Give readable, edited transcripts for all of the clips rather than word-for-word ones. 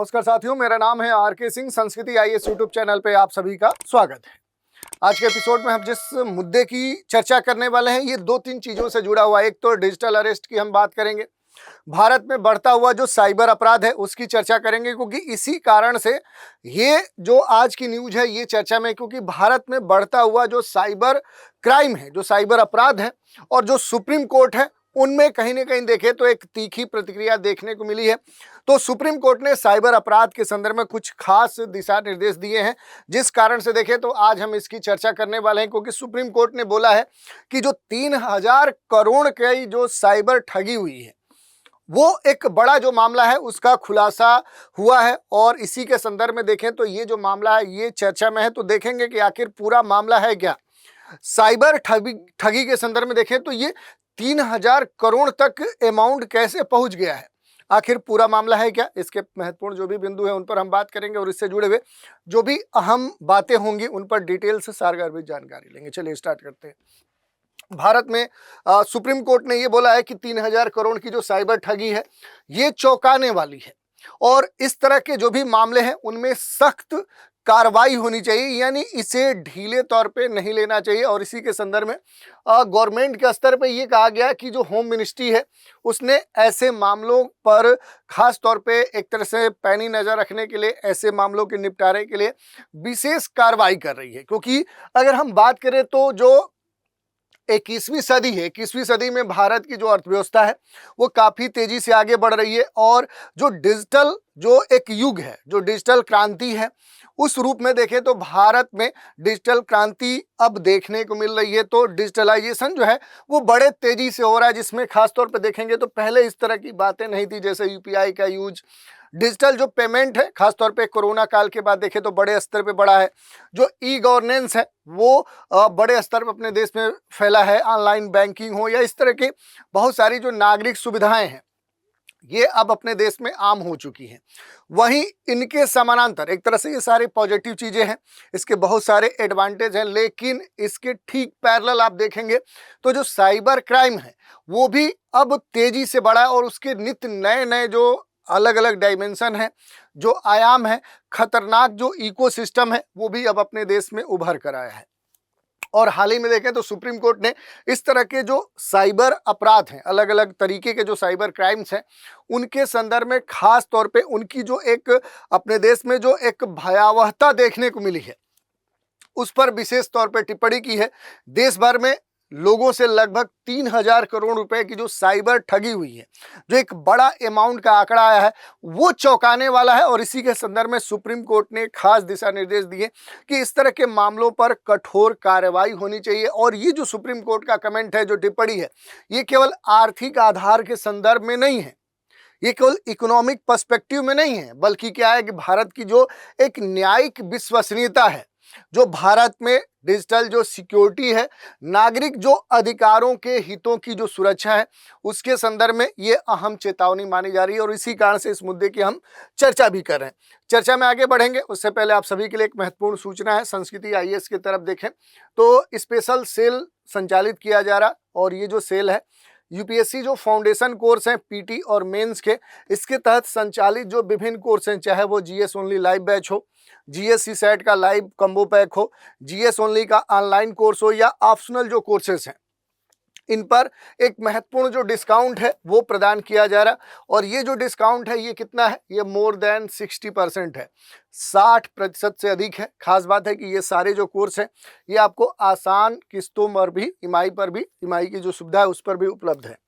नमस्कार साथियों, मेरा नाम है आर.के. सिंह। संस्कृति आईएएस यूट्यूब चैनल पे आप सभी का स्वागत है। आज के एपिसोड में हम जिस मुद्दे की चर्चा करने वाले हैं ये दो तीन चीज़ों से जुड़ा हुआ है। एक तो डिजिटल अरेस्ट की हम बात करेंगे, भारत में बढ़ता हुआ जो साइबर अपराध है उसकी चर्चा करेंगे, क्योंकि इसी कारण से ये जो आज की न्यूज़ है ये चर्चा में, क्योंकि भारत में बढ़ता हुआ जो साइबर क्राइम है, जो साइबर अपराध है और जो सुप्रीम कोर्ट है उनमें कहीं ना कहीं देखें तो एक तीखी प्रतिक्रिया देखने को मिली है। तो सुप्रीम कोर्ट ने साइबर अपराध के संदर्भ में कुछ खास दिशा निर्देश दिए हैं, जिस कारण से देखें तो आज हम इसकी चर्चा करने वाले हैं। क्योंकि सुप्रीम कोर्ट ने बोला है कि जो 3000 करोड़ की जो साइबर ठगी हुई है वो एक बड़ा जो मामला है उसका खुलासा हुआ है, और इसी के संदर्भ में देखें तो ये जो मामला है ये चर्चा में है। तो देखेंगे कि आखिर पूरा मामला है क्या। साइबर ठगी के संदर्भ में देखें तो ये 3000 करोड़ तक अमाउंट कैसे पहुंच गया है, आखिर पूरा मामला है क्या। इसके महत्वपूर्ण जो भी बिंदु है उन पर हम बात करेंगे, और इससे जुड़े हुए जो भी अहम बातें होंगी उन पर डिटेल से सारगर्भित जानकारी लेंगे। चलिए स्टार्ट करते हैं। भारत में सुप्रीम कोर्ट ने ये बोला है कि 3000 करोड़ की जो साइबर ठगी है ये चौंकाने वाली है, और इस तरह के जो भी मामले हैं उनमें सख्त कार्रवाई होनी चाहिए, यानी इसे ढीले तौर पे नहीं लेना चाहिए। और इसी के संदर्भ में गवर्नमेंट के स्तर पे ये कहा गया कि जो होम मिनिस्ट्री है उसने ऐसे मामलों पर खास तौर पे एक तरह से पैनी नज़र रखने के लिए, ऐसे मामलों के निपटारे के लिए विशेष कार्रवाई कर रही है। क्योंकि अगर हम बात करें तो जो 21वीं सदी है, 21वीं सदी में भारत की जो अर्थव्यवस्था है वो काफ़ी तेज़ी से आगे बढ़ रही है, और जो डिजिटल जो एक युग है, जो डिजिटल क्रांति है, उस रूप में देखें तो भारत में डिजिटल क्रांति अब देखने को मिल रही है। तो डिजिटलाइजेशन जो है वो बड़े तेज़ी से हो रहा है, जिसमें खास तौर पर देखेंगे तो पहले इस तरह की बातें नहीं थी, जैसे यूपीआई का यूज, डिजिटल जो पेमेंट है खासतौर पे कोरोना काल के बाद देखें तो बड़े स्तर पे बढ़ा है। जो ई गवर्नेंस है वो बड़े स्तर पर अपने देश में फैला है। ऑनलाइन बैंकिंग हो या इस तरह की बहुत सारी जो नागरिक सुविधाएं हैं ये अब अपने देश में आम हो चुकी हैं। वहीं इनके समानांतर एक तरह से ये सारी पॉजिटिव चीज़ें हैं, इसके बहुत सारे एडवांटेज हैं, लेकिन इसके ठीक पैरेलल आप देखेंगे तो जो साइबर क्राइम है वो भी अब तेज़ी से बढ़ा है, और उसके नित्य नए नए जो अलग अलग डायमेंशन है, जो आयाम है, खतरनाक जो इकोसिस्टम है वो भी अब अपने देश में उभर कर आया है। और हाल ही में देखें तो सुप्रीम कोर्ट ने इस तरह के जो साइबर अपराध हैं, अलग अलग तरीके के जो साइबर क्राइम्स हैं, उनके संदर्भ में खास तौर पे उनकी जो एक अपने देश में जो एक भयावहता देखने को मिली है उस पर विशेष तौर पे टिप्पणी की है। देश भर में लोगों से लगभग 3000 करोड़ रुपए की जो साइबर ठगी हुई है, जो एक बड़ा अमाउंट का आंकड़ा आया है, वो चौंकाने वाला है। और इसी के संदर्भ में सुप्रीम कोर्ट ने खास दिशा निर्देश दिए कि इस तरह के मामलों पर कठोर कार्रवाई होनी चाहिए। और ये जो सुप्रीम कोर्ट का कमेंट है, जो टिप्पणी है, ये केवल आर्थिक आधार के संदर्भ में नहीं है, ये केवल इकोनॉमिक पर्सपेक्टिव में नहीं है, बल्कि क्या है कि भारत की जो एक न्यायिक विश्वसनीयता है, जो भारत में डिजिटल जो सिक्योरिटी है, नागरिक जो अधिकारों के हितों की जो सुरक्षा है, उसके संदर्भ में ये अहम चेतावनी मानी जा रही है। और इसी कारण से इस मुद्दे की हम चर्चा भी कर रहे हैं। चर्चा में आगे बढ़ेंगे उससे पहले आप सभी के लिए एक महत्वपूर्ण सूचना है। संस्कृति आईएएस की तरफ देखें तो स्पेशल सेल संचालित किया जा रहा, और ये जो सेल है यूपीएससी जो फाउंडेशन कोर्स हैं पीटी और मेंस के, इसके तहत संचालित जो विभिन्न कोर्स हैं, चाहे वो जीएस ओनली लाइव बैच हो, जीएससी सेट का लाइव कम्बो पैक हो, जीएस ओनली का ऑनलाइन कोर्स हो, या ऑप्शनल जो कोर्सेज हैं, इन पर एक महत्वपूर्ण जो डिस्काउंट है वो प्रदान किया जा रहा। और ये जो डिस्काउंट है ये कितना है, ये मोर देन 60% है, 60% से अधिक है। खास बात है कि ये सारे जो कोर्स हैं ये आपको आसान किस्तों पर भी, ईएमआई पर भी, ईएमआई की जो सुविधा है उस पर भी उपलब्ध है।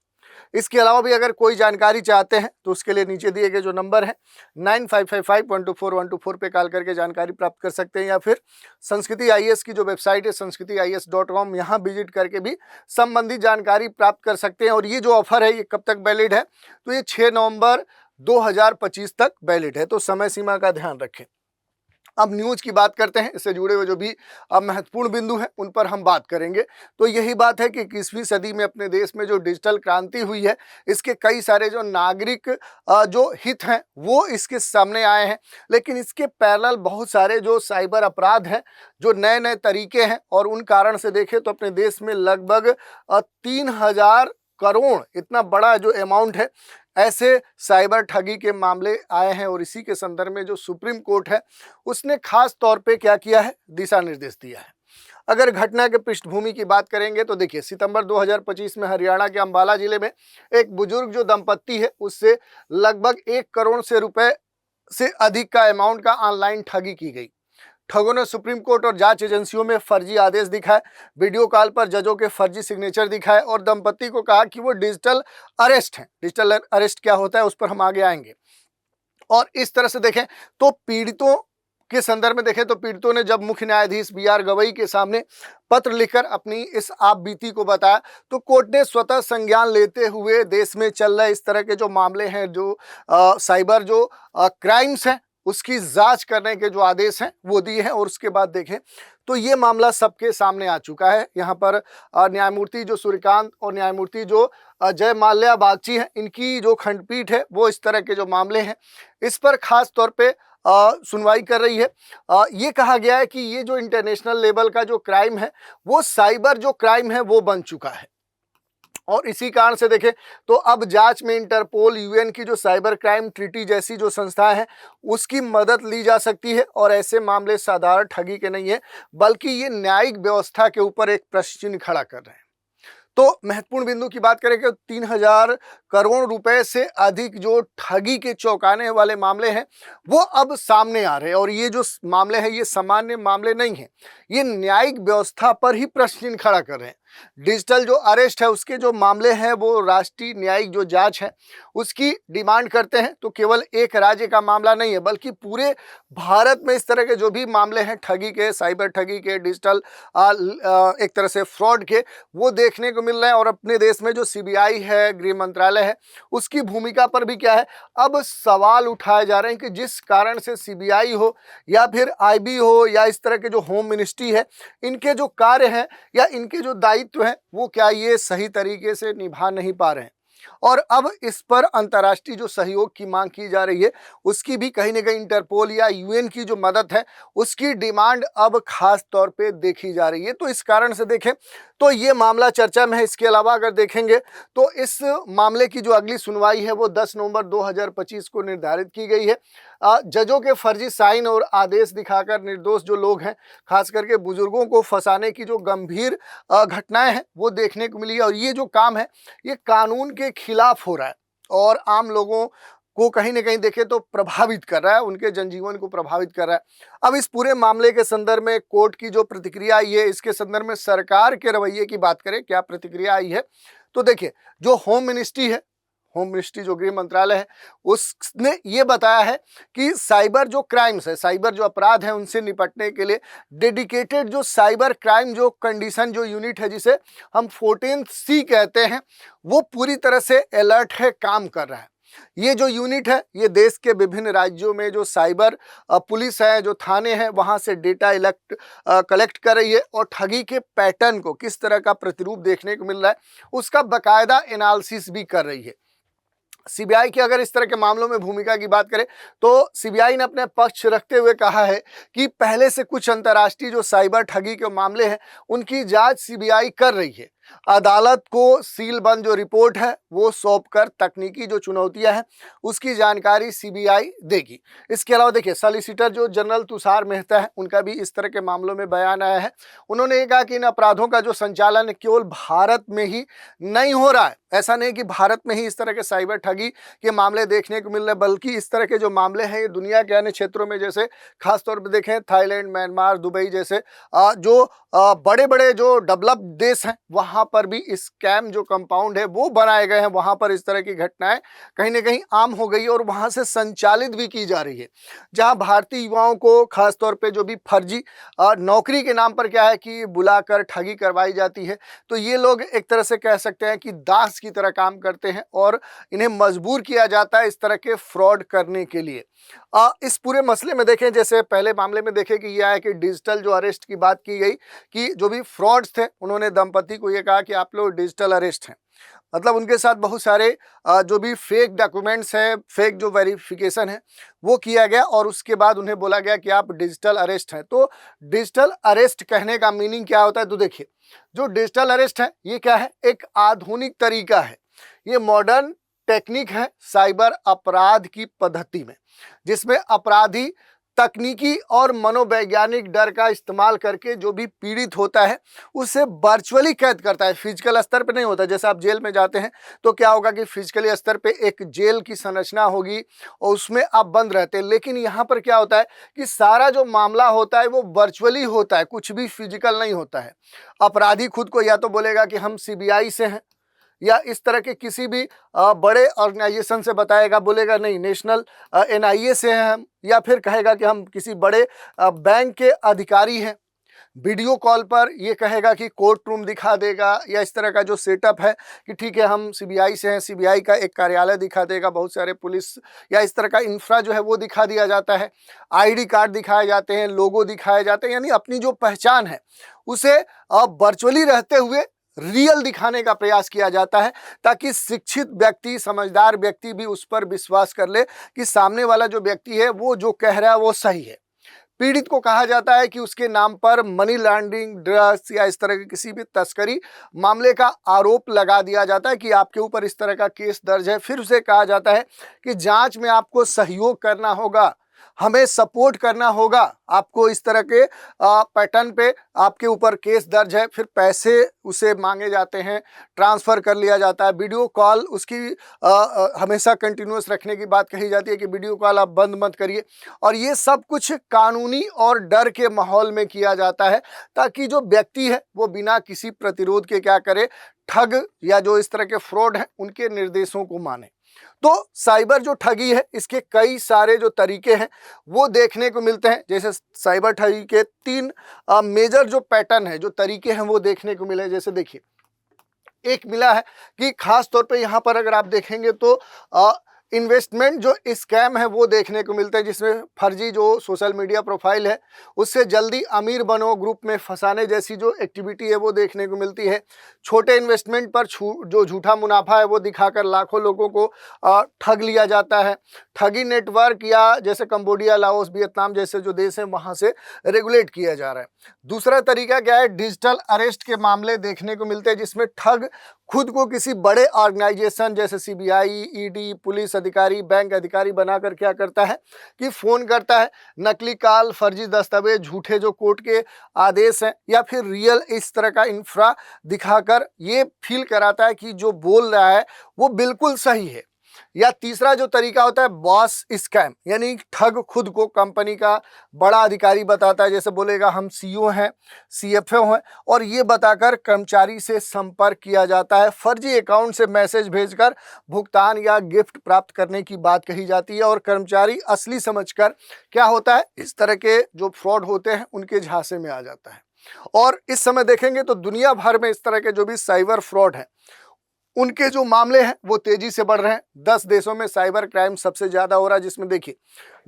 इसके अलावा भी अगर कोई जानकारी चाहते हैं तो उसके लिए नीचे दिए गए जो नंबर है 9555124124 पे कॉल करके जानकारी प्राप्त कर सकते हैं, या फिर संस्कृति आईएएस की जो वेबसाइट है sanskrithias.com, यहाँ विजिट करके भी संबंधित जानकारी प्राप्त कर सकते हैं। और ये जो ऑफर है ये कब तक वैलिड है, तो ये 6 नवंबर 2025 तक वैलिड है, तो समय सीमा का ध्यान रखें। अब न्यूज़ की बात करते हैं, इससे जुड़े हुए जो भी महत्वपूर्ण बिंदु हैं उन पर हम बात करेंगे। तो यही बात है कि 21वीं सदी में अपने देश में जो डिजिटल क्रांति हुई है, इसके कई सारे जो नागरिक जो हित हैं वो इसके सामने आए हैं, लेकिन इसके पैरेलल बहुत सारे जो साइबर अपराध हैं, जो नए नए तरीके हैं, और उन कारण से देखें तो अपने देश में लगभग 3000 करोड़, इतना बड़ा जो अमाउंट है, ऐसे साइबर ठगी के मामले आए हैं। और इसी के संदर्भ में जो सुप्रीम कोर्ट है उसने खास तौर पे क्या किया है, दिशा निर्देश दिया है। अगर घटना के पृष्ठभूमि की बात करेंगे तो देखिए, सितंबर 2025 में हरियाणा के अंबाला जिले में एक बुजुर्ग जो दंपत्ति है उससे लगभग 1 करोड़ से रुपए से अधिक का अमाउंट का ऑनलाइन ठगी की गई। ठगों ने सुप्रीम कोर्ट और जांच एजेंसियों में फर्जी आदेश दिखाए, वीडियो कॉल पर जजों के फर्जी सिग्नेचर दिखाए और दंपत्ति को कहा कि वो डिजिटल अरेस्ट है। डिजिटल अरेस्ट क्या होता है उस पर हम आगे आएंगे। और इस तरह से देखें तो पीड़ितों के संदर्भ में देखें तो पीड़ितों ने जब मुख्य न्यायाधीश बी.आर. गवई के सामने पत्र लिखकर अपनी इस आप बीती को बताया तो कोर्ट ने स्वतः संज्ञान लेते हुए देश में चल रहे इस तरह के जो मामले हैं, जो साइबर जो क्राइम्स हैं, उसकी जांच करने के जो आदेश हैं वो दिए हैं। और उसके बाद देखें तो ये मामला सबके सामने आ चुका है। यहाँ पर न्यायमूर्ति जो सूर्यकांत और न्यायमूर्ति जो जय माल्या बागची हैं, इनकी जो खंडपीठ है वो इस तरह के जो मामले हैं इस पर खास तौर पे सुनवाई कर रही है। ये कहा गया है कि ये जो इंटरनेशनल लेवल का जो क्राइम है वो साइबर जो क्राइम है वो बन चुका है। और इसी कारण से देखें तो अब जांच में इंटरपोल, यूएन की जो साइबर क्राइम ट्रीटी जैसी जो संस्थाएं हैं उसकी मदद ली जा सकती है। और ऐसे मामले साधारण ठगी के नहीं है, बल्कि ये न्यायिक व्यवस्था के ऊपर एक प्रश्न चिन्ह खड़ा कर रहे हैं। तो महत्वपूर्ण बिंदु की बात करें कि 3,000 करोड़ रुपए से अधिक जो ठगी के चौंकाने वाले मामले हैं वो अब सामने आ रहे हैं। और ये जो मामले हैं ये सामान्य मामले नहीं हैं, ये न्यायिक व्यवस्था पर ही प्रश्न चिन्ह खड़ा कर रहे हैं। डिजिटल जो अरेस्ट है उसके जो मामले हैं वो राष्ट्रीय न्यायिक जो जांच है उसकी डिमांड करते हैं। तो केवल एक राज्य का मामला नहीं है, बल्कि पूरे भारत में इस तरह के जो भी मामले हैं ठगी के, साइबर ठगी के, डिजिटल एक तरह से फ्रॉड के, वो देखने को मिल रहे हैं। और अपने देश में जो सीबीआई है, गृह मंत्रालय है, उसकी भूमिका पर भी क्या है, अब सवाल उठाए जा रहे हैं कि जिस कारण से सीबीआई हो या फिर आईबी हो या इस तरह के जो होम मिनिस्ट्री है, इनके जो कार्य हैं या इनके जो दायित्व हैं वो क्या ये सही तरीके से निभा नहीं पा रहे हैं। और अब इस पर अंतर्राष्ट्रीय जो सहयोग की मांग की जा रही है उसकी भी कहीं ना कहीं इंटरपोल या यूएन की जो मदद है उसकी डिमांड अब खास तौर पे देखी जा रही है। तो इस कारण से देखें तो ये मामला चर्चा में है। इसके अलावा अगर देखेंगे तो इस मामले की जो अगली सुनवाई है वो 10 नवंबर 2025 को निर्धारित की गई है। जजों के फर्जी साइन और आदेश दिखाकर निर्दोष जो लोग हैं, खास करके बुजुर्गों को फंसाने की जो गंभीर घटनाएं हैं वो देखने को मिली है। और ये जो काम है ये कानून के खिलाफ हो रहा है और आम लोगों को कहीं ना कहीं देखे तो प्रभावित कर रहा है, उनके जनजीवन को प्रभावित कर रहा है। अब इस पूरे मामले के संदर्भ में कोर्ट की जो प्रतिक्रिया आई है, इसके संदर्भ में सरकार के रवैये की बात करें, क्या प्रतिक्रिया आई है, तो देखिए जो होम मिनिस्ट्री है, होम मिनिस्ट्री जो गृह मंत्रालय है, उसने ये बताया है कि साइबर जो क्राइम्स है, साइबर जो अपराध है, उनसे निपटने के लिए डेडिकेटेड जो साइबर क्राइम जो कंडीशन जो यूनिट है, जिसे हम 14C कहते हैं, वो पूरी तरह से अलर्ट है, काम कर रहा है। ये जो यूनिट है ये देश के विभिन्न राज्यों में जो साइबर पुलिस है, जो थाने हैं, वहां से डेटा कलेक्ट कर रही है और ठगी के पैटर्न को किस तरह का प्रतिरूप देखने को मिल रहा है उसका बाकायदा एनालिसिस भी कर रही है। सीबीआई की अगर इस तरह के मामलों में भूमिका की बात करें तो सीबीआई ने अपने पक्ष रखते हुए कहा है कि पहले से कुछ अंतर्राष्ट्रीय जो साइबर ठगी के मामले हैं उनकी जांच सीबीआई कर रही है। अदालत को सीलबंद जो रिपोर्ट है वो सौंपकर तकनीकी जो चुनौतियां हैं उसकी जानकारी सीबीआई देगी। इसके अलावा देखिए सॉलिसिटर जो जनरल तुषार मेहता है, उनका भी इस तरह के मामलों में बयान आया है। उन्होंने ये कहा कि इन अपराधों का जो संचालन केवल भारत में ही नहीं हो रहा है, ऐसा नहीं कि भारत में ही इस तरह के साइबर ठगी के मामले देखने को मिल रहे, बल्कि इस तरह के जो मामले हैं ये दुनिया के अन्य क्षेत्रों में, जैसे खासतौर पर देखें थाईलैंड, म्यांमार, दुबई जैसे जो बड़े बड़े जो डेवलप्ड देश हैं वहाँ पर भी स्कैम जो कंपाउंड है वो बनाए गए हैं। वहाँ पर इस तरह की घटनाएं कहीं ना कहीं आम हो गई और वहाँ से संचालित भी की जा रही है, जहाँ भारतीय युवाओं को खासतौर पे जो भी फर्जी नौकरी के नाम पर क्या है कि बुलाकर ठगी करवाई जाती है। तो ये लोग एक तरह से कह सकते हैं कि दास की तरह काम करते हैं और इन्हें मजबूर किया जाता है इस तरह के फ्रॉड करने के लिए। इस पूरे मसले में देखें, जैसे पहले मामले में देखें कि यह है कि डिजिटल जो अरेस्ट की बात की गई कि जो भी फ्रॉड्स थे उन्होंने दंपति को ये कहा कि आप लोग डिजिटल अरेस्ट हैं। मतलब उनके साथ बहुत सारे जो भी फेक डॉक्यूमेंट्स हैं, फेक जो वेरिफिकेशन है वो किया गया और उसके बाद उन्हें बोला गया कि आप डिजिटल अरेस्ट हैं। तो डिजिटल अरेस्ट कहने का मीनिंग क्या होता है? तो देखिए, जो डिजिटल अरेस्ट है ये क्या है? एक आधुनिक तरीका है, ये मॉडर्न टेक्निक है साइबर अपराध की पद्धति में, जिसमें अपराधी तकनीकी और मनोवैज्ञानिक डर का इस्तेमाल करके जो भी पीड़ित होता है उसे वर्चुअली कैद करता है, फिजिकल स्तर पे नहीं होता। जैसे आप जेल में जाते हैं तो क्या होगा कि फिजिकली स्तर पे एक जेल की संरचना होगी और उसमें आप बंद रहते हैं, लेकिन यहाँ पर क्या होता है कि सारा जो मामला होता है वो वर्चुअली होता है, कुछ भी फिजिकल नहीं होता है। अपराधी खुद को या तो बोलेगा कि हम सीबीआई से हैं, या इस तरह के किसी भी बड़े ऑर्गेनाइजेशन से बताएगा, बोलेगा नहीं नेशनल एनआईए से हैं हम, या फिर कहेगा कि हम किसी बड़े बैंक के अधिकारी हैं। वीडियो कॉल पर ये कहेगा कि कोर्ट रूम दिखा देगा, या इस तरह का जो सेटअप है कि ठीक है हम सीबीआई से हैं, सीबीआई का एक कार्यालय दिखा देगा, बहुत सारे पुलिस या इस तरह का इंफ्रा जो है वो दिखा दिया जाता है, आईडी कार्ड दिखाए जाते हैं, लोगो दिखाए जाते हैं, यानी अपनी जो पहचान है उसे वर्चुअली रहते हुए रियल दिखाने का प्रयास किया जाता है, ताकि शिक्षित व्यक्ति, समझदार व्यक्ति भी उस पर विश्वास कर ले कि सामने वाला जो व्यक्ति है वो जो कह रहा है वो सही है। पीड़ित को कहा जाता है कि उसके नाम पर मनी लॉन्ड्रिंग, ड्रग्स या इस तरह के किसी भी तस्करी मामले का आरोप लगा दिया जाता है कि आपके ऊपर इस तरह का केस दर्ज है। फिर उसे कहा जाता है कि जांच में आपको सहयोग करना होगा, हमें सपोर्ट करना होगा, आपको इस तरह के पैटर्न पे आपके ऊपर केस दर्ज है। फिर पैसे उसे मांगे जाते हैं, ट्रांसफ़र कर लिया जाता है। वीडियो कॉल उसकी हमेशा कंटिन्यूअस रखने की बात कही जाती है कि वीडियो कॉल आप बंद मत करिए, और ये सब कुछ कानूनी और डर के माहौल में किया जाता है, ताकि जो व्यक्ति है वो बिना किसी प्रतिरोध के क्या करे, ठग या जो इस तरह के फ्रॉड हैं उनके निर्देशों को माने। तो साइबर जो ठगी है इसके कई सारे जो तरीके हैं वो देखने को मिलते हैं। जैसे साइबर ठगी के 3 मेजर जो पैटर्न है, जो तरीके हैं वो देखने को मिले। जैसे देखिए, एक मिला है कि खास तौर पे यहाँ पर अगर आप देखेंगे तो इन्वेस्टमेंट जो स्कैम है वो देखने को मिलते हैं, जिसमें फर्जी जो सोशल मीडिया प्रोफाइल है उससे जल्दी अमीर बनो ग्रुप में फंसाने जैसी जो एक्टिविटी है वो देखने को मिलती है। छोटे इन्वेस्टमेंट पर जो झूठा मुनाफा है वो दिखाकर लाखों लोगों को ठग लिया जाता है। ठगी नेटवर्क या जैसे कंबोडिया, लाओस, वियतनाम जैसे जो देश हैं वहाँ से रेगुलेट किया जा रहा है। दूसरा तरीका क्या है? डिजिटल अरेस्ट के मामले देखने को मिलते हैं, जिसमें ठग खुद को किसी बड़े ऑर्गेनाइजेशन जैसे सीबीआई, ईडी, पुलिस अधिकारी, बैंक अधिकारी बनाकर क्या करता है कि फ़ोन करता है, नकली कॉल, फर्जी दस्तावेज, झूठे जो कोर्ट के आदेश हैं, या फिर रियल इस तरह का इंफ्रा दिखाकर ये फील कराता है कि जो बोल रहा है वो बिल्कुल सही है। या तीसरा जो तरीका होता है बॉस स्कैम, यानी ठग खुद को कंपनी का बड़ा अधिकारी बताता है, जैसे बोलेगा हम सीईओ हैं, सीएफओ हैं, और ये बताकर कर्मचारी से संपर्क किया जाता है। फर्जी अकाउंट से मैसेज भेजकर भुगतान या गिफ्ट प्राप्त करने की बात कही जाती है, और कर्मचारी असली समझकर क्या होता है, इस तरह के जो फ्रॉड होते हैं उनके झांसे में आ जाता है। और इस समय देखेंगे तो दुनिया भर में इस तरह के जो भी साइबर फ्रॉड हैं उनके जो मामले हैं वो तेजी से बढ़ रहे हैं। 10 देशों में साइबर क्राइम सबसे ज़्यादा हो रहा है, जिसमें देखिए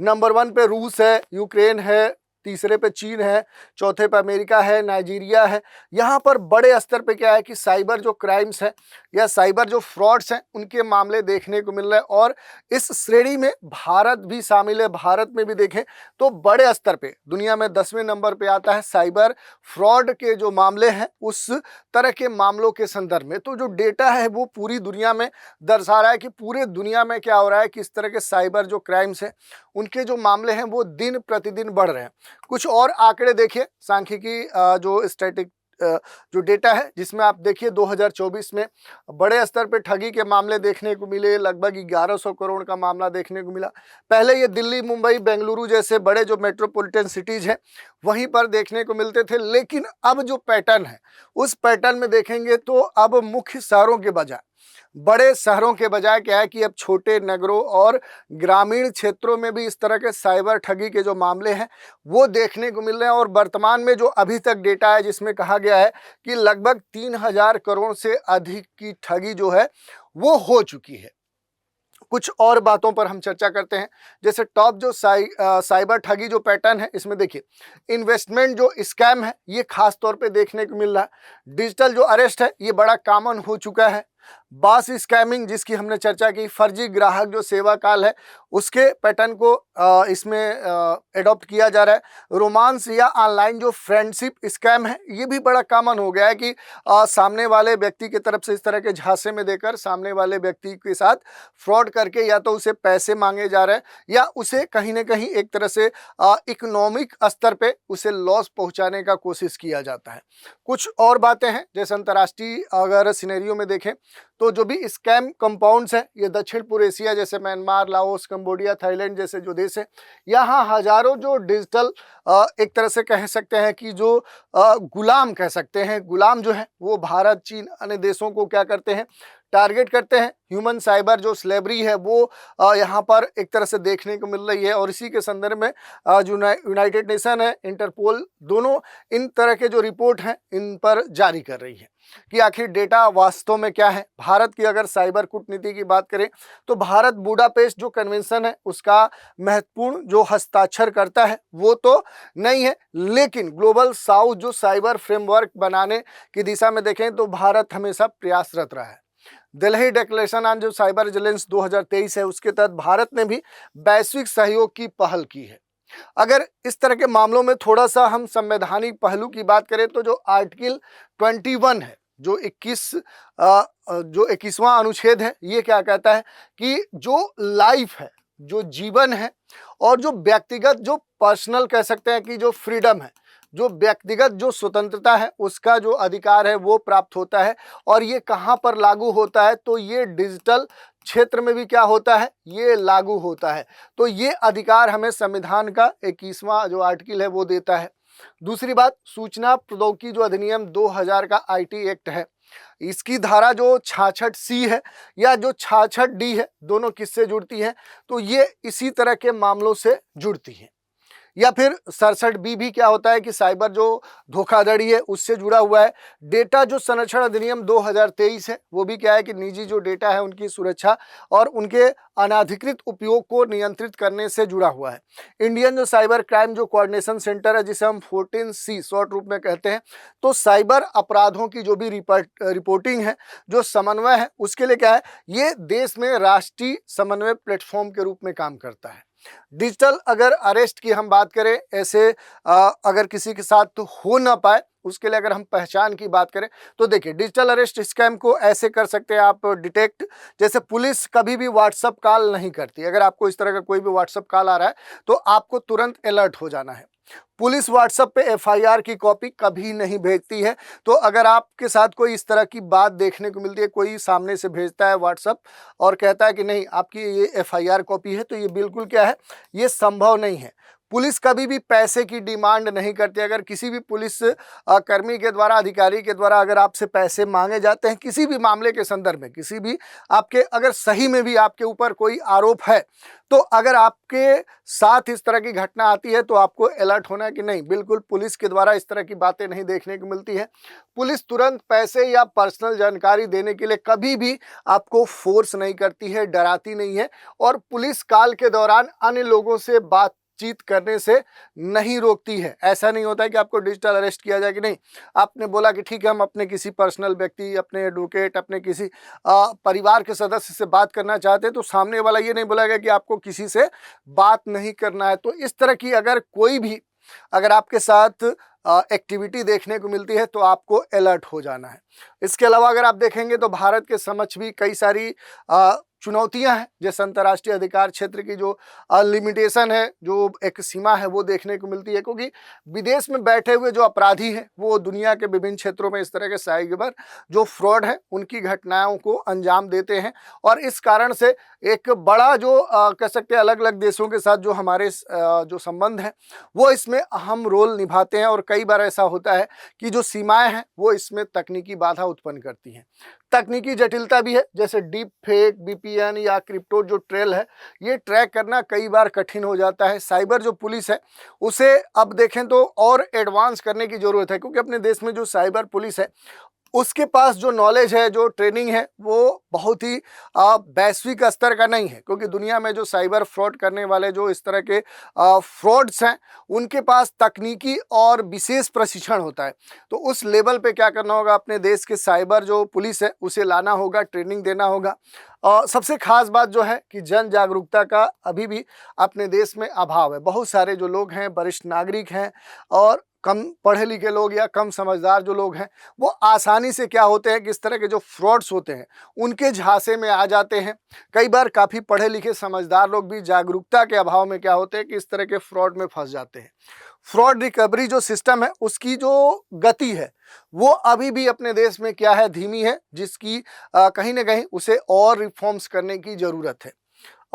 नंबर 1 पे रूस है, यूक्रेन है, तीसरे पे चीन है, चौथे पे अमेरिका है, नाइजीरिया है। यहाँ पर बड़े स्तर पे क्या है कि साइबर जो क्राइम्स हैं या साइबर जो फ्रॉड्स हैं उनके मामले देखने को मिल रहे हैं, और इस श्रेणी में भारत भी शामिल है। भारत में भी देखें तो बड़े स्तर पे दुनिया में 10वें नंबर पे आता है साइबर फ्रॉड के जो मामले हैं उस तरह के मामलों के संदर्भ में। तो जो डेटा है वो पूरी दुनिया में दर्शा रहा है कि पूरे दुनिया में क्या हो रहा है कि इस तरह के साइबर जो क्राइम्स हैं उनके जो मामले हैं वो दिन प्रतिदिन बढ़ रहे हैं। कुछ और आंकड़े देखिए, सांख्यिकी जो स्टैटिक जो डेटा है, जिसमें आप देखिए 2024 में बड़े स्तर पे ठगी के मामले देखने को मिले, लगभग 1100 करोड़ का मामला देखने को मिला। पहले ये दिल्ली, मुंबई, बेंगलुरु जैसे बड़े जो मेट्रोपॉलिटन सिटीज़ हैं वहीं पर देखने को मिलते थे, लेकिन अब जो पैटर्न है उस पैटर्न में देखेंगे तो अब मुख्य शहरों के बजाय, बड़े शहरों के बजाय क्या है कि अब छोटे नगरों और ग्रामीण क्षेत्रों में भी इस तरह के साइबर ठगी के जो मामले हैं वो देखने को मिल रहे हैं। और वर्तमान में जो अभी तक डेटा है जिसमें कहा गया है कि लगभग 3000 करोड़ से अधिक की ठगी जो है वो हो चुकी है। कुछ और बातों पर हम चर्चा करते हैं। जैसे टॉप जो साइबर ठगी जो पैटर्न है, इसमें देखिए इन्वेस्टमेंट जो स्कैम है ये खास तौर पे देखने को मिल रहा है। डिजिटल जो अरेस्ट है ये बड़ा कॉमन हो चुका है। बास स्कैमिंग जिसकी हमने चर्चा की, फर्जी ग्राहक जो सेवा काल है उसके पैटर्न को इसमें एडॉप्ट किया जा रहा है। रोमांस या ऑनलाइन जो फ्रेंडशिप स्कैम है ये भी बड़ा कॉमन हो गया है कि सामने वाले व्यक्ति की तरफ से इस तरह के झांसे में देकर सामने वाले व्यक्ति के साथ फ्रॉड करके या तो उसे पैसे मांगे जा रहे हैं या उसे कहीं ना कहीं एक तरह से इकोनॉमिक स्तर पे उसे लॉस पहुंचाने का कोशिश किया जाता है। कुछ और बातें हैं, जैसे अंतर्राष्ट्रीय अगर सिनेरियो में देखें तो जो भी स्कैम कंपाउंड्स हैं ये दक्षिण पूर्व एशिया जैसे म्यांमार, लाओस, कंबोडिया, थाईलैंड जैसे जो देश है, यहाँ हजारों जो डिजिटल एक तरह से कह सकते हैं कि जो गुलाम कह सकते हैं, गुलाम जो है वो भारत, चीन, अन्य देशों को क्या करते हैं, टारगेट करते हैं। ह्यूमन साइबर जो स्लेवरी है वो यहाँ पर एक तरह से देखने को मिल रही है और इसी के संदर्भ में जो यूनाइटेड नेशन है, इंटरपोल, दोनों इन तरह के जो रिपोर्ट हैं इन पर जारी कर रही है कि आखिर डेटा वास्तव में क्या है। भारत की अगर साइबर कूटनीति की बात करें तो भारत बुडापेस्ट जो कन्वेंशन है उसका महत्वपूर्ण जो हस्ताक्षर करता है वो तो नहीं है, लेकिन ग्लोबल साउथ जो साइबर फ्रेमवर्क बनाने की दिशा में देखें तो भारत हमेशा प्रयासरत रहा है। दिल्ली डिक्लेरेशन ऑन जो साइबर विजिलेंस 2023 है उसके तहत भारत ने भी वैश्विक सहयोग की पहल की है। अगर इस तरह के मामलों में थोड़ा सा हम संवैधानिक पहलू की बात करें तो जो आर्टिकल 21 है, जो 21वां अनुच्छेद है, ये क्या कहता है कि जो लाइफ है, जो जीवन है और जो व्यक्तिगत जो पर्सनल कह सकते हैं कि जो फ्रीडम है, जो व्यक्तिगत जो स्वतंत्रता है उसका जो अधिकार है वो प्राप्त होता है। और ये कहाँ पर लागू होता है तो ये डिजिटल क्षेत्र में भी क्या होता है, ये लागू होता है। तो ये अधिकार हमें संविधान का 21वां जो आर्टिकल है वो देता है। दूसरी बात, सूचना प्रौद्योगिकी जो अधिनियम 2000 का आईटी एक्ट है, इसकी धारा जो 66C है या जो 66D है, दोनों किससे जुड़ती हैं तो ये इसी तरह के मामलों से जुड़ती हैं। या फिर 67B भी क्या होता है कि साइबर जो धोखाधड़ी है उससे जुड़ा हुआ है। डेटा जो संरक्षण अधिनियम 2023 है वो भी क्या है कि निजी जो डेटा है उनकी सुरक्षा और उनके अनाधिकृत उपयोग को नियंत्रित करने से जुड़ा हुआ है। इंडियन जो साइबर क्राइम जो कोऑर्डिनेशन सेंटर है जिसे हम 14C शॉर्ट रूप में कहते हैं, तो साइबर अपराधों की जो भी रिपोर्टिंग है, जो समन्वय है, उसके लिए क्या है, ये देश में राष्ट्रीय समन्वय प्लेटफॉर्म के रूप में काम करता है। डिजिटल अगर अरेस्ट की हम बात करें, ऐसे अगर किसी के साथ तो हो ना पाए उसके लिए अगर हम पहचान की बात करें तो देखिए डिजिटल अरेस्ट स्कैम को ऐसे कर सकते हैं आप डिटेक्ट, जैसे पुलिस कभी भी व्हाट्सअप कॉल नहीं करती। अगर आपको इस तरह का कोई भी व्हाट्सअप कॉल आ रहा है तो आपको तुरंत अलर्ट हो जाना है। पुलिस व्हाट्सएप पे एफआईआर की कॉपी कभी नहीं भेजती है। तो अगर आपके साथ कोई इस तरह की बात देखने को मिलती है, कोई सामने से भेजता है व्हाट्सएप और कहता है कि नहीं आपकी ये एफआईआर कॉपी है, तो ये बिल्कुल क्या है, ये संभव नहीं है। पुलिस कभी भी पैसे की डिमांड नहीं करती। अगर किसी भी पुलिस कर्मी के द्वारा, अधिकारी के द्वारा अगर आपसे पैसे मांगे जाते हैं किसी भी मामले के संदर्भ में, किसी भी आपके अगर सही में भी आपके ऊपर कोई आरोप है, तो अगर आपके साथ इस तरह की घटना आती है तो आपको अलर्ट होना है कि नहीं, बिल्कुल पुलिस के द्वारा इस तरह की बातें नहीं देखने को मिलती है। पुलिस तुरंत पैसे या पर्सनल जानकारी देने के लिए कभी भी आपको फोर्स नहीं करती है, डराती नहीं है और पुलिस काल के दौरान अन्य लोगों से बातचीत करने से नहीं रोकती है। ऐसा नहीं होता है कि आपको डिजिटल अरेस्ट किया जाए कि नहीं, आपने बोला कि ठीक है हम अपने किसी पर्सनल व्यक्ति, अपने एडवोकेट, अपने किसी परिवार के सदस्य से बात करना चाहते हैं तो सामने वाला ये नहीं बोलेगा कि आपको किसी से बात नहीं करना है। तो इस तरह की अगर कोई भी अगर आपके साथ एक्टिविटी देखने को मिलती है तो आपको अलर्ट हो जाना है। इसके अलावा अगर आप देखेंगे तो भारत के समक्ष भी कई सारी चुनौतियां हैं, जैसे अंतर्राष्ट्रीय अधिकार क्षेत्र की जो लिमिटेशन है, जो एक सीमा है वो देखने को मिलती है, क्योंकि विदेश में बैठे हुए जो अपराधी हैं वो दुनिया के विभिन्न क्षेत्रों में इस तरह के साइबर जो फ्रॉड है उनकी घटनाओं को अंजाम देते हैं और इस कारण से एक बड़ा जो कह सकते हैं अलग अलग देशों के साथ जो हमारे जो संबंध हैं वो इसमें अहम रोल निभाते हैं और कई बार ऐसा होता है कि जो सीमाएं हैं वो इसमें तकनीकी बाधा उत्पन्न करती हैं। तकनीकी जटिलता भी है, जैसे डीप फेक, VPN या क्रिप्टो जो ट्रेल है ये ट्रैक करना कई बार कठिन हो जाता है। साइबर जो पुलिस है उसे अब देखें तो और एडवांस करने की ज़रूरत है, क्योंकि अपने देश में जो साइबर पुलिस है उसके पास जो नॉलेज है, जो ट्रेनिंग है, वो बहुत ही वैश्विक स्तर का नहीं है, क्योंकि दुनिया में जो साइबर फ्रॉड करने वाले जो इस तरह के फ्रॉड्स हैं, उनके पास तकनीकी और विशेष प्रशिक्षण होता है। तो उस लेवल पे क्या करना होगा, अपने देश के साइबर जो पुलिस है उसे लाना होगा, ट्रेनिंग देना होगा। सबसे खास बात जो है कि जन जागरूकता का अभी भी अपने देश में अभाव है। बहुत सारे जो लोग हैं, वरिष्ठ नागरिक हैं और कम पढ़े लिखे लोग या कम समझदार जो लोग हैं, वो आसानी से क्या होते हैं कि इस तरह के जो फ्रॉड्स होते हैं उनके झांसे में आ जाते हैं। कई बार काफ़ी पढ़े लिखे समझदार लोग भी जागरूकता के अभाव में क्या होते हैं कि इस तरह के फ्रॉड में फंस जाते हैं। फ्रॉड रिकवरी जो सिस्टम है उसकी जो गति है वो अभी भी अपने देश में क्या है, धीमी है, जिसकी कहीं ना कहीं उसे और रिफॉर्म्स करने की ज़रूरत है।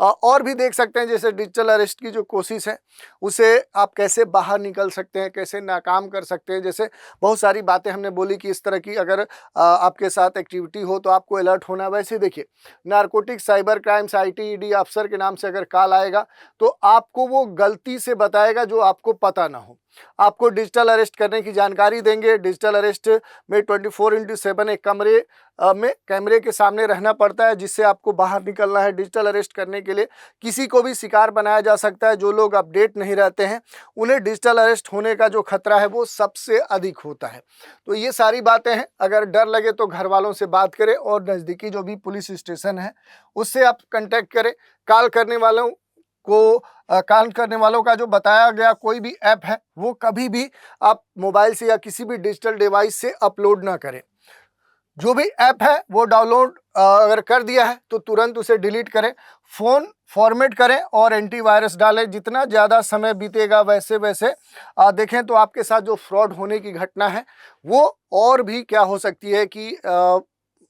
और भी देख सकते हैं, जैसे डिजिटल अरेस्ट की जो कोशिश है उसे आप कैसे बाहर निकल सकते हैं, कैसे नाकाम कर सकते हैं। जैसे बहुत सारी बातें हमने बोली कि इस तरह की अगर आपके साथ एक्टिविटी हो तो आपको अलर्ट होना। वैसे देखिए, narcotics cyber crimes IT ED अफसर के नाम से अगर कॉल आएगा तो आपको वो गलती से बताएगा जो आपको पता ना हो। आपको डिजिटल अरेस्ट करने की जानकारी देंगे। डिजिटल अरेस्ट में 24/7 एक कमरे में कैमरे के सामने रहना पड़ता है, जिससे आपको बाहर निकलना है। डिजिटल अरेस्ट करने के लिए किसी को भी शिकार बनाया जा सकता है। जो लोग अपडेट नहीं रहते हैं उन्हें डिजिटल अरेस्ट होने का जो खतरा है वो सबसे अधिक होता है। तो ये सारी बातें हैं। अगर डर लगे तो घर वालों से बात करें और नज़दीकी जो भी पुलिस स्टेशन है उससे आप कांटेक्ट करें। कॉल करने वालों को कॉल करने वालों का जो बताया गया कोई भी ऐप है वो कभी भी आप मोबाइल से या किसी भी डिजिटल डिवाइस से अपलोड ना करें। जो भी ऐप है वो डाउनलोड अगर कर दिया है तो तुरंत उसे डिलीट करें, फ़ोन फॉर्मेट करें और एंटीवायरस डालें। जितना ज़्यादा समय बीतेगा वैसे वैसे देखें तो आपके साथ जो फ्रॉड होने की घटना है वो और भी क्या हो सकती है कि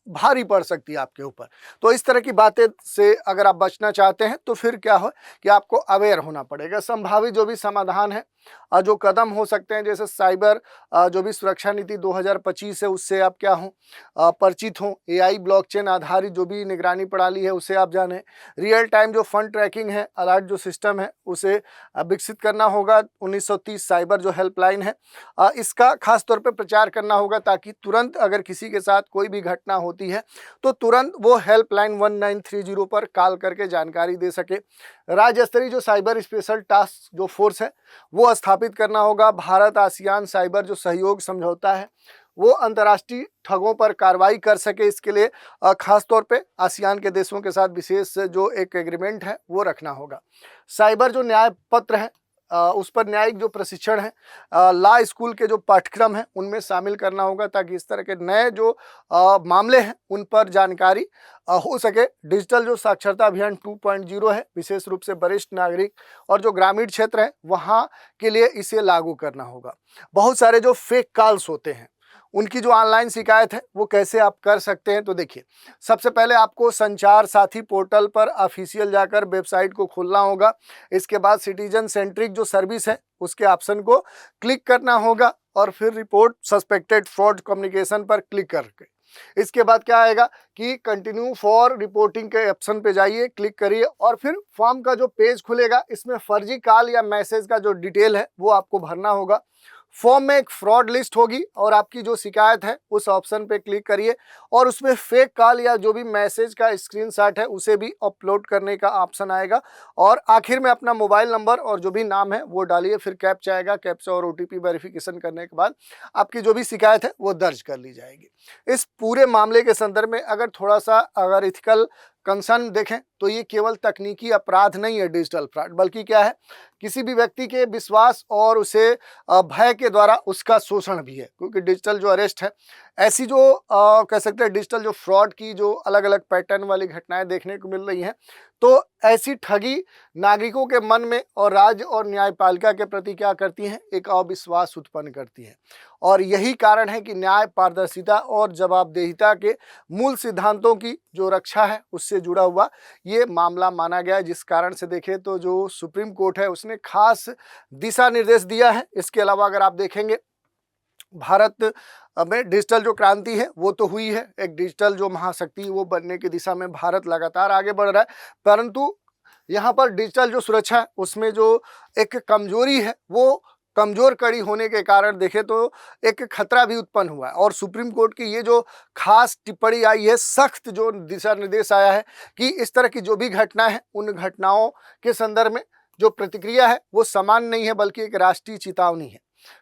भारी पड़ सकती है आपके ऊपर। तो इस तरह की बातें से अगर आप बचना चाहते हैं तो फिर क्या हो कि आपको अवेयर होना पड़ेगा। संभावित जो भी समाधान है, जो कदम हो सकते हैं, जैसे साइबर जो भी सुरक्षा नीति 2025 है उससे आप क्या हों, परिचित हों। AI ब्लॉकचेन आधारित जो भी निगरानी प्रणाली है उसे आप जानें। रियल टाइम जो फंड ट्रैकिंग है, अलर्ट जो सिस्टम है उसे विकसित करना होगा। 1930 साइबर जो हेल्पलाइन है इसका खास तौर पे प्रचार करना होगा, ताकि तुरंत अगर किसी के साथ कोई भी घटना होती है तो तुरंत वो हेल्पलाइन 1930 पर कॉल करके जानकारी दे सके। राज्य स्तरीय जो साइबर स्पेशल टास्क जो फोर्स है वो स्थापित करना होगा। भारत आसियान साइबर जो सहयोग समझौता है वो अंतर्राष्ट्रीय ठगों पर कार्रवाई कर सके, इसके लिए खास तौर पे आसियान के देशों के साथ विशेष जो एक एग्रीमेंट है वो रखना होगा। साइबर जो न्याय पत्र है उस पर न्यायिक जो प्रशिक्षण है, लॉ स्कूल के जो पाठ्यक्रम है उनमें शामिल करना होगा, ताकि इस तरह के नए जो मामले हैं उन पर जानकारी हो सके। डिजिटल जो साक्षरता अभियान 2.0 है, विशेष रूप से वरिष्ठ नागरिक और जो ग्रामीण क्षेत्र है वहाँ के लिए इसे लागू करना होगा। बहुत सारे जो फेक कॉल्स होते हैं उनकी जो ऑनलाइन शिकायत है वो कैसे आप कर सकते हैं, तो देखिए, सबसे पहले आपको संचार साथी पोर्टल पर ऑफिशियल जाकर वेबसाइट को खोलना होगा। इसके बाद सिटीजन सेंट्रिक जो सर्विस है उसके ऑप्शन को क्लिक करना होगा और फिर रिपोर्ट सस्पेक्टेड फ्रॉड कम्युनिकेशन पर क्लिक करके इसके बाद क्या आएगा कि कंटिन्यू फॉर रिपोर्टिंग के ऑप्शन पे जाइए, क्लिक करिए और फिर फॉर्म का जो पेज खुलेगा इसमें फर्जी कॉल या मैसेज का जो डिटेल है वो आपको भरना होगा। फॉर्म में एक फ्रॉड लिस्ट होगी और आपकी जो शिकायत है उस ऑप्शन पे क्लिक करिए और उसमें फेक कॉल या जो भी मैसेज का स्क्रीनशॉट है उसे भी अपलोड करने का ऑप्शन आएगा। और आखिर में अपना मोबाइल नंबर और जो भी नाम है वो डालिए, फिर कैप्चा आएगा, कैप्चा और OTP वेरिफिकेशन करने के बाद आपकी जो भी शिकायत है वो दर्ज कर ली जाएगी। इस पूरे मामले के संदर्भ में अगर इथिकल कंसर्न देखें तो ये केवल तकनीकी अपराध नहीं है डिजिटल फ्रॉड, बल्कि क्या है, किसी भी व्यक्ति के विश्वास और उसे भय के द्वारा उसका शोषण भी है। क्योंकि डिजिटल जो अरेस्ट है, ऐसी जो कह सकते हैं डिजिटल जो फ्रॉड की जो अलग अलग पैटर्न वाली घटनाएं देखने को मिल रही हैं, तो ऐसी ठगी नागरिकों के मन में और राज्य और न्यायपालिका के प्रति क्या करती हैं, एक अविश्वास उत्पन्न करती हैं। और यही कारण है कि न्याय, पारदर्शिता और जवाबदेहिता के मूल सिद्धांतों की जो रक्षा है उससे जुड़ा हुआ ये मामला माना गया है। जिस कारण से देखें तो जो सुप्रीम कोर्ट है उसने खास दिशा निर्देश दिया है। इसके अलावा अगर आप देखेंगे, भारत में डिजिटल जो क्रांति है वो तो हुई है, एक डिजिटल जो महाशक्ति वो बनने की दिशा में भारत लगातार आगे बढ़ रहा है, परंतु यहाँ पर डिजिटल जो सुरक्षा है उसमें जो एक कमजोरी है वो कमजोर कड़ी होने के कारण देखें तो एक खतरा भी उत्पन्न हुआ है। और सुप्रीम कोर्ट की ये जो खास टिप्पणी आई है, सख्त जो दिशा निर्देश आया है कि इस तरह की जो भी घटना है उन घटनाओं के संदर्भ में जो प्रतिक्रिया है वो सामान्य नहीं है बल्कि एक राष्ट्रीय चेतावनी है।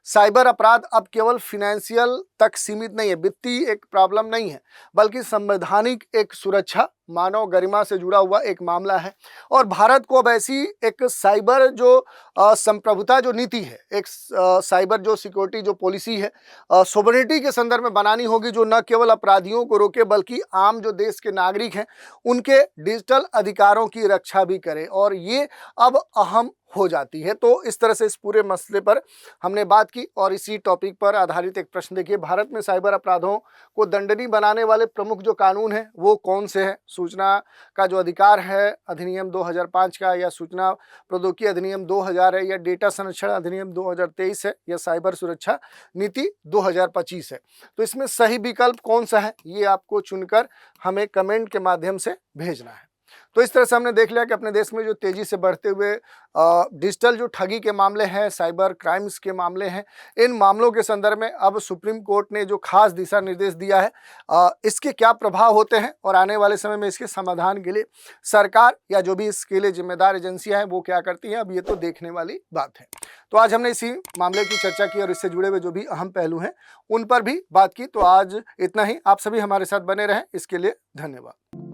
साइबर अपराध अब केवल फिनेंशियल तक सीमित नहीं है, वित्तीय एक प्रॉब्लम नहीं है, बल्कि संवैधानिक एक सुरक्षा, मानव गरिमा से जुड़ा हुआ एक मामला है। और भारत को अब ऐसी एक साइबर जो संप्रभुता जो नीति है, एक साइबर जो सिक्योरिटी जो पॉलिसी है, सोवरेनिटी के संदर्भ में बनानी होगी, जो न केवल अपराधियों को रोके बल्कि आम जो देश के नागरिक हैं उनके डिजिटल अधिकारों की रक्षा भी करे। और ये अब अहम हो जाती है। तो इस तरह से इस पूरे मसले पर हमने बात की और इसी टॉपिक पर आधारित एक प्रश्न देखिए, भारत में साइबर अपराधों को दंडनीय बनाने वाले प्रमुख जो कानून हैं वो कौन से हैं? सूचना का जो अधिकार है अधिनियम 2005 का, या सूचना प्रौद्योगिकी अधिनियम 2000 है, या डेटा संरक्षण अधिनियम 2023 है, या साइबर सुरक्षा नीति 2025 है। तो इसमें सही विकल्प कौन सा है ये आपको चुनकर हमें कमेंट के माध्यम से भेजना है। तो इस तरह से हमने देख लिया कि अपने देश में जो तेजी से बढ़ते हुए डिजिटल जो ठगी के मामले हैं, साइबर क्राइम्स के मामले हैं, इन मामलों के संदर्भ में अब सुप्रीम कोर्ट ने जो खास दिशा निर्देश दिया है, इसके क्या प्रभाव होते हैं और आने वाले समय में इसके समाधान के लिए सरकार या जो भी इसके लिए जिम्मेदार एजेंसियां हैं वो क्या करती हैं, अब ये तो देखने वाली बात है। तो आज हमने इसी मामले की चर्चा की और इससे जुड़े हुए जो भी अहम पहलू हैं उन पर भी बात की। तो आज इतना ही। आप सभी हमारे साथ बने रहें, इसके लिए धन्यवाद।